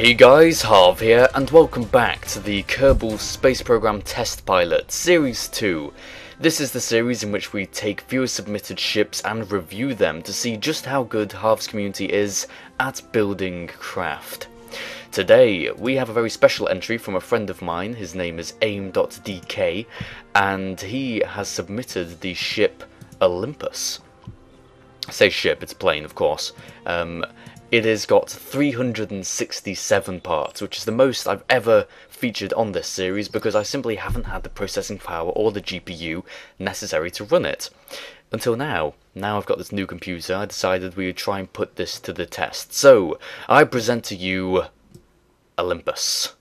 Hey guys, Harv here, and welcome back to the Kerbal Space Program Test Pilot, Series 2. This is the series in which we take viewer-submitted ships and review them to see just how good Harv's community is at building craft. Today, we have a very special entry from a friend of mine. His name is aim.dk, and he has submitted the ship Olympus. I say ship, it's a plane, of course. It has got 367 parts, which is the most I've ever featured on this series because I simply haven't had the processing power or the GPU necessary to run it. Until now. Now I've got this new computer, I decided we would try and put this to the test. So, I present to you Olympus.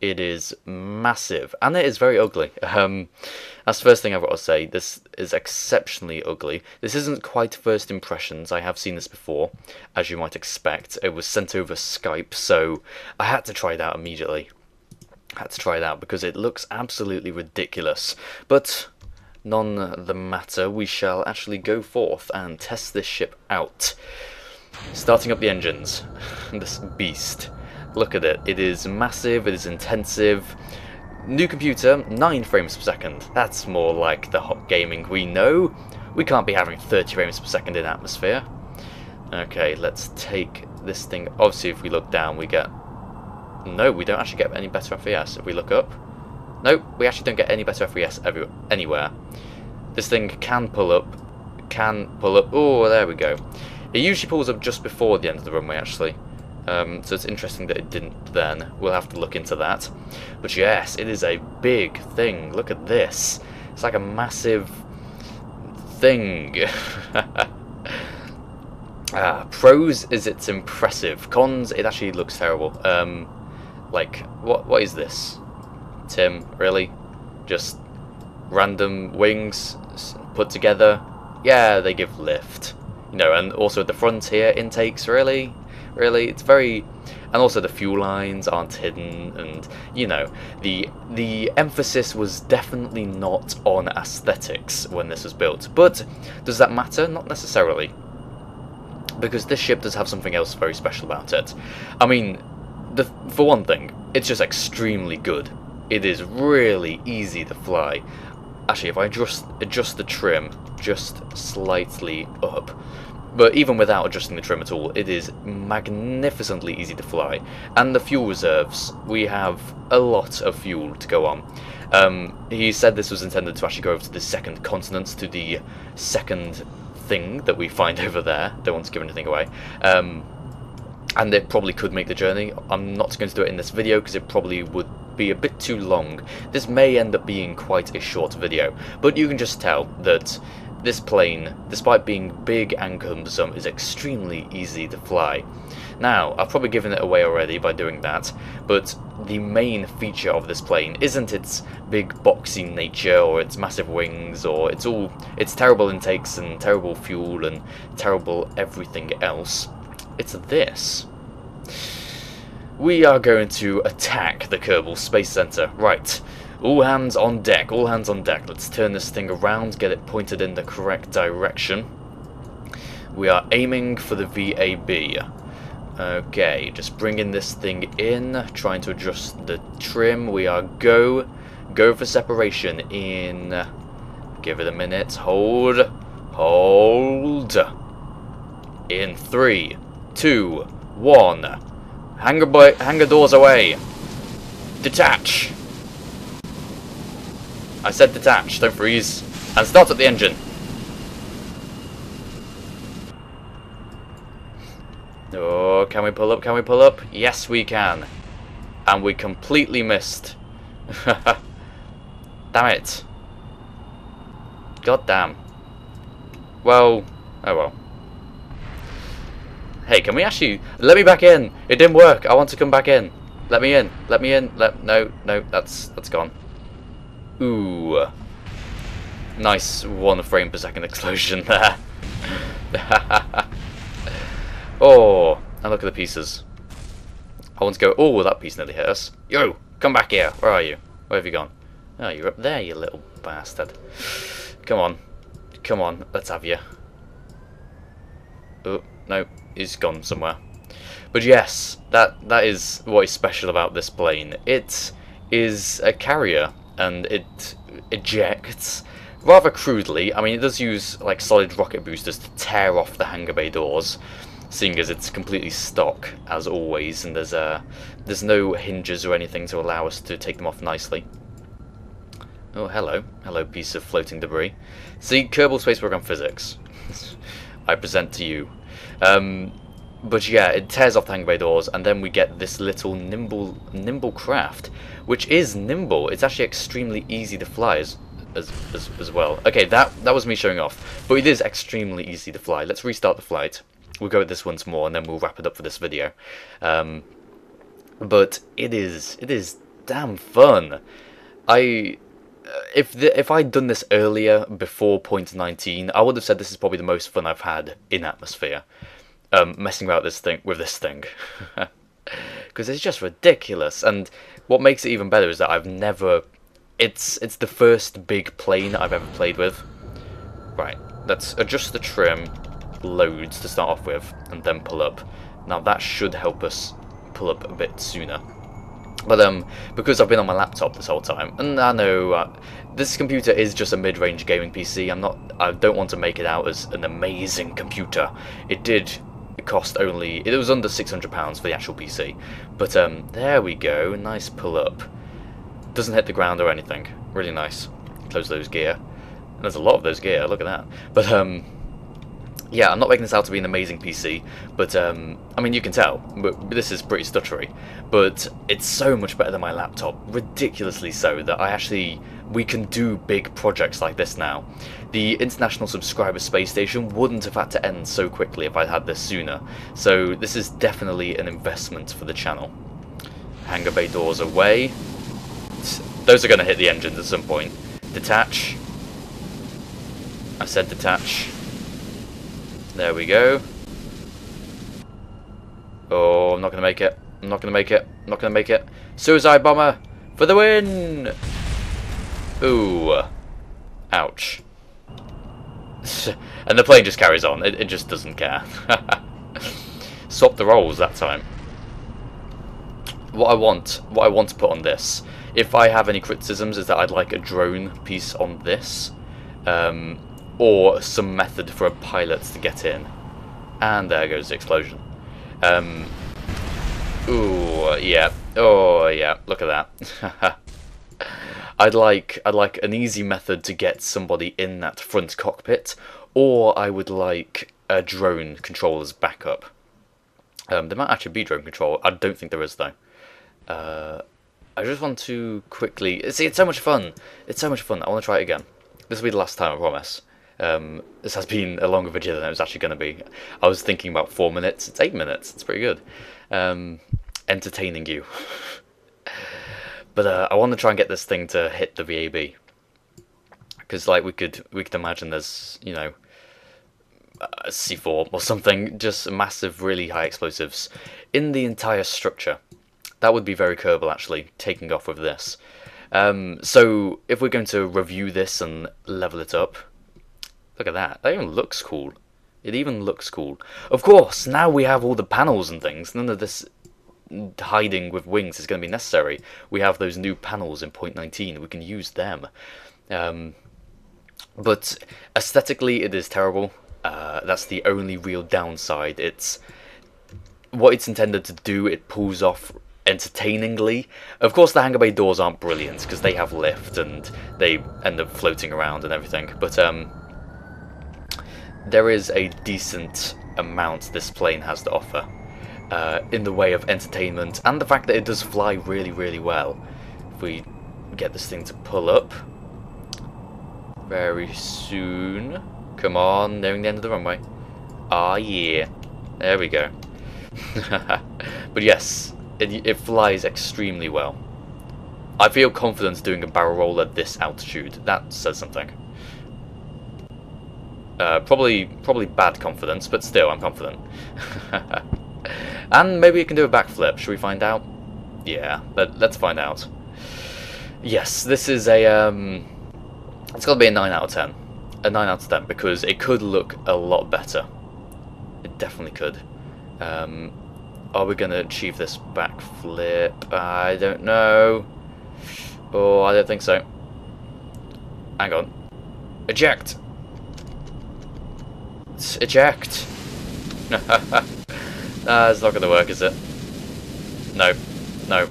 It is massive, and it is very ugly. That's the first thing I've got to say. This is exceptionally ugly. This isn't quite first impressions. I have seen this before, as you might expect. It was sent over Skype, so I had to try it out immediately. I had to try it out because it looks absolutely ridiculous. But none the matter, we shall actually go forth and test this ship out. Starting up the engines. This beast. Look at it. It is massive, it is intensive. New computer, 9 frames per second. That's more like the HOCgaming we know. We can't be having 30 frames per second in atmosphere. Okay, let's take this thing. Obviously, if we look down, we get... No, we don't actually get any better FPS. If we look up... Nope, we actually don't get any better FPS anywhere. This thing can pull up. Oh, there we go. It usually pulls up just before the end of the runway, actually. So it's interesting that it didn't then. We'll have to look into that. But yes, it is a big thing. Look at this. It's like a massive thing. Pros is it's impressive. Cons, it actually looks terrible. Like, what is this? Tim, really? Just random wings put together? Yeah, they give lift. You know, and also at the front here, intakes, really? Really, it's very... And also the fuel lines aren't hidden, and, you know, the emphasis was definitely not on aesthetics when this was built. But does that matter? Not necessarily. Because this ship does have something else very special about it. I mean, for one thing, it's just extremely good. It is really easy to fly. Actually, if I adjust the trim just slightly up... But even without adjusting the trim at all, it is magnificently easy to fly. And the fuel reserves, we have a lot of fuel to go on. He said this was intended to actually go over to the second continent, to the second thing that we find over there. Don't want to give anything away. And it probably could make the journey. I'm not going to do it in this video because it probably would be a bit too long. This may end up being quite a short video, but you can just tell that this plane, despite being big and cumbersome, is extremely easy to fly. Now, I've probably given it away already by doing that, but the main feature of this plane isn't its big boxy nature or its massive wings or its terrible intakes and terrible fuel and terrible everything else. It's this. We are going to attack the Kerbal Space Center. Right. All hands on deck, all hands on deck. Let's turn this thing around, get it pointed in the correct direction. We are aiming for the VAB. Okay, just bringing this thing in, trying to adjust the trim. We are go for separation in... Give it a minute, hold. In 3, 2, 1. Hangar doors away. Detach. I said detach, don't freeze. And start up the engine. Oh, can we pull up? Can we pull up? Yes, we can. And we completely missed. Damn it. God damn. Well, oh well. Hey, can we actually... Let me back in. It didn't work. I want to come back in. Let me in. Let me in. No, that's gone. Ooh. Nice 1 frame per second explosion there. Oh, and look at the pieces. I want to go... Oh, that piece nearly hit us. Yo, come back here. Where are you? Where have you gone? Oh, you're up there, you little bastard. Come on. Come on, let's have you. Oh, no, he's gone somewhere. But yes, that is what is special about this plane. It is a carrier, and it ejects rather crudely. I mean, it does use like solid rocket boosters to tear off the hangar bay doors, seeing as it's completely stock as always, and there's no hinges or anything to allow us to take them off nicely. Oh, hello piece of floating debris. See, Kerbal Space Program Physics. I present to you. But yeah, it tears off the hangar bay doors, and then we get this little nimble craft, which is nimble. It's actually extremely easy to fly as well. Okay, that was me showing off, but it is extremely easy to fly. Let's restart the flight. We'll go at this once more, and then we'll wrap it up for this video. But it is damn fun. If I'd done this earlier, before 0.19, I would have said this is probably the most fun I've had in atmosphere. Messing about with this thing, because it's just ridiculous. And what makes it even better is that I've never. It's the first big plane I've ever played with. Right, let's adjust the trim loads to start off with, and then pull up. Now that should help us pull up a bit sooner. But because I've been on my laptop this whole time, and I know this computer is just a mid-range gaming PC. I don't want to make it out as an amazing computer. It cost only, it was under £600 for the actual PC. But there we go, nice pull up. Doesn't hit the ground or anything. Really nice. Close those gear. And there's a lot of those gear, look at that. But yeah, I'm not making this out to be an amazing PC, but I mean, you can tell, but this is pretty stuttery, but it's so much better than my laptop, ridiculously so, that we can do big projects like this now. The International Subscriber Space Station wouldn't have had to end so quickly if I'd had this sooner, so this is definitely an investment for the channel. Hangar bay doors away. Those are going to hit the engines at some point. Detach. I said detach. There we go. Oh, I'm not going to make it. I'm not going to make it. I'm not going to make it. Suicide bomber for the win! Ooh. Ouch. And the plane just carries on. It just doesn't care. Swap the roles that time. What I want to put on this, if I have any criticisms, is that I'd like a drone piece on this. Or some method for a pilot to get in. And there goes the explosion. Ooh, yeah. Oh, yeah. Look at that. I'd like an easy method to get somebody in that front cockpit, or I would like a drone control as backup. There might actually be drone control. I don't think there is, though. I just want to quickly... See, it's so much fun. It's so much fun. I want to try it again. This will be the last time, I promise. This has been a longer video than it was actually going to be. I was thinking about 4 minutes. It's 8 minutes. It's pretty good. Entertaining you. But I want to try and get this thing to hit the VAB, because like we could imagine there's, you know, a C4 or something, just massive, really high explosives in the entire structure. That would be very Kerbal, actually, taking off with this. So if we're going to review this and level it up, look at that. That even looks cool. It even looks cool. Of course, now we have all the panels and things. None of this hiding with wings is going to be necessary. We have those new panels in 0.19. We can use them. But aesthetically, it is terrible. That's the only real downside. It's what it's intended to do. It pulls off entertainingly. Of course, the hangar bay doors aren't brilliant because they have lift and they end up floating around and everything. But there is a decent amount this plane has to offer in the way of entertainment, and the fact that it does fly really, really well. If we get this thing to pull up very soon. Come on, nearing the end of the runway. Ah, yeah. There we go. But yes, it flies extremely well. I feel confident doing a barrel roll at this altitude. That says something. Probably bad confidence, but still, I'm confident. And maybe it can do a backflip. Should we find out? Yeah, let's find out. Yes, this is a it's got to be a 9 out of 10. A 9 out of 10, because it could look a lot better. It definitely could. Are we going to achieve this backflip? I don't know. Oh, I don't think so. Hang on. Eject! Eject! It's not going to work, is it? No. No.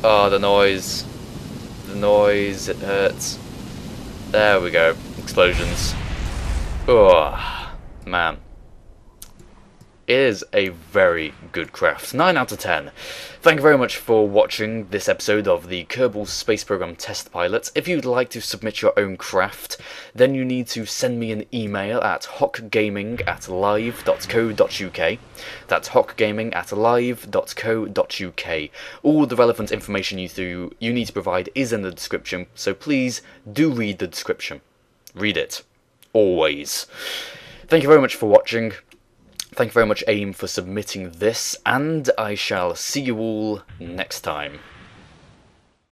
Oh, the noise. The noise, it hurts. There we go. Explosions. Oh, man. It is a very good craft. 9 out of 10. Thank you very much for watching this episode of the Kerbal Space Program Test Pilot. If you'd like to submit your own craft, then you need to send me an email at HOCgaming@live.co.uk. That's HOCgaming@live.co.uk. All the relevant information you need to provide is in the description, so please do read the description. Read it. Always. Thank you very much for watching. Thank you very much, AIM, for submitting this, and I shall see you all next time.